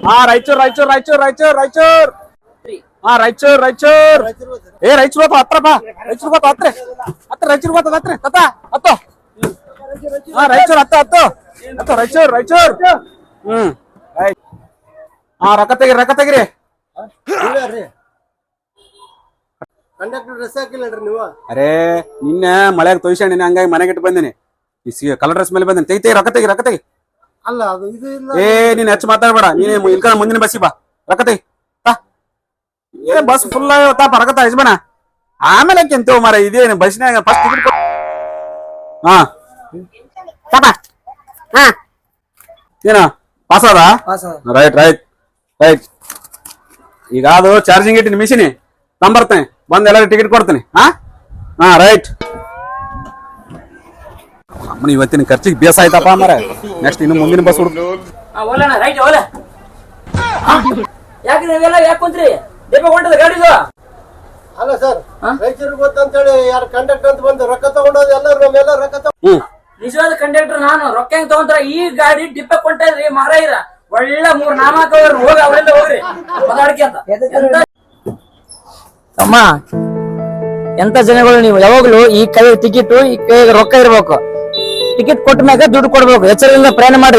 ರಾಯಚೂರ್ ರಾಯಚೂರ್ ರಾಯಚೂರ್ ರಾಯಚೂರ್ ರಾಯಚೂರ್ ರಾಯಚೂರ್ ರಾಯಚೂರ್ ರಾಯಚೂರ್ ಹತ್ರಪ್ಪ ರಾಯಚೂರ್ ಹತ್ರ ಹತ್ರ ರಾಯಚೂರ್ ಹತ್ರ ತತ್ತ ಹತ್ತು ರಾಯಚೂರ್ ಹತ್ತು ರಾಯಚೂರ್ ರಾಯಚೂರ್ ರೊಕ್ಕ ತೆಗಿರಿ ಕಂಡಕ್ಟರ್ ಡ್ರೆಸ್ ಹಾಕಿಲ್ಲನ್ರಿ ನೀವು ಅರೇ ನಿನ್ನೆ ಮಳೆಯಾಗ ತೊಯ್ಸಣ್ಣ ಹಂಗಾಗಿ ಮನೆಗೆ ಇಟ್ಟು ಬಂದಿನಿ ಕಲರ್ ಡ್ರೆಸ್ ಮೇಲೆ ಬಂದಿನಿ ತೆಗಿ ರೊಕ್ಕ ತೆಗಿ ಅಲ್ಲ ಅದು ಇದು ಇಲ್ಲ ನೀನ್ ಹೆಚ್ಚು ಮಾತಾಡ್ಬೇಡ ನೀನ್ ಇಲ್ಕ ಮುಂದಿನ ಬಸ್ಸಿಗೆ ಬಾ ರೊಕ್ಕ ತೆಗಿ ಬಸ್ ಫುಲ್ ತಾಪ ರೊಕ್ಕ ಯಜಮಾನ ಆಮೇಲೆ ಕೆಂತೇವ್ ಮಾರ ಇದೇನು ಬಸ್ನಾಗ ಫಸ್ಟ್ ಟಿಕೆಟ್ ಏನ ಪಾಸ್ ಅದ ರೈಟ್ ಈಗ ಅದು ಚಾರ್ಜಿಂಗ್ ಇಟ್ಟಿನಿ ಮಿಷಿನಿ ತಂಬರ್ತೇನೆ ಬಂದ್ ಎಲ್ಲರಿಗೂ ಟಿಕೆಟ್ ಕೊಡ್ತೀನಿ ರೈಟ್ ಅಮ್ಮನ ಇವತ್ತಿನ ಖರ್ಚಿಗೆ ಬೇಸ ಆಯ್ತಪ್ಪ ಮರ ನೆಕ್ಸ್ಟ್ ಇನ್ನು ಮುಂದಿನ ಬಸ್ ಹುಡುಗ ಅಲ್ಲ ಸರ್ ರಾಯಚೂರಿಗೆ ಗೊತ್ತಂತೇಳಿ ಯಾರು ಕಂಡಕ್ಟರ್ ಅಂತ ಬಂದು ರೊಕ್ಕ ತಗೊಂಡೋದು ಎಲ್ಲರೂ ನಮ್ಮೆಲ್ಲ ರೊಕ್ಕ ನಿಜವಾದ ಕಂಡಕ್ಟರ್ ನಾನು ರೊಕ್ಕ ಹೆಂಗ್ ತಗೊಂತಾರ ಈ ಗಾಡಿ ಡಿಪ್ಪೆ ಕೊಂಟ್ರಿ ಮಾರಾಯಿರ ಒಳ್ಳೆ 3 ನಾಮಕ ಹೋಗಿ ಅವರೆಲ್ಲ ಹೋಗ್ರಿ ಮಾತಾಡ್ಕೆ ಅಂತ ಅಮ್ಮ ಎಂತ ಜನಗಳು ನೀವು ಯಾವಾಗ್ಲೂ ಈ ಕೈ ಟಿಕೆಟ್ ಈ ಕೈ ರೊಕ್ಕ ಇರ್ಬೇಕು ಟಿಕೆಟ್ ಕೊಟ್ಟ ಮ್ಯಾಗ ದುಡ್ಡು ಕೊಡ್ಬೇಕು ಎಚ್ಚರದಿಂದ ಪ್ರಯಾಣ ಮಾಡಿ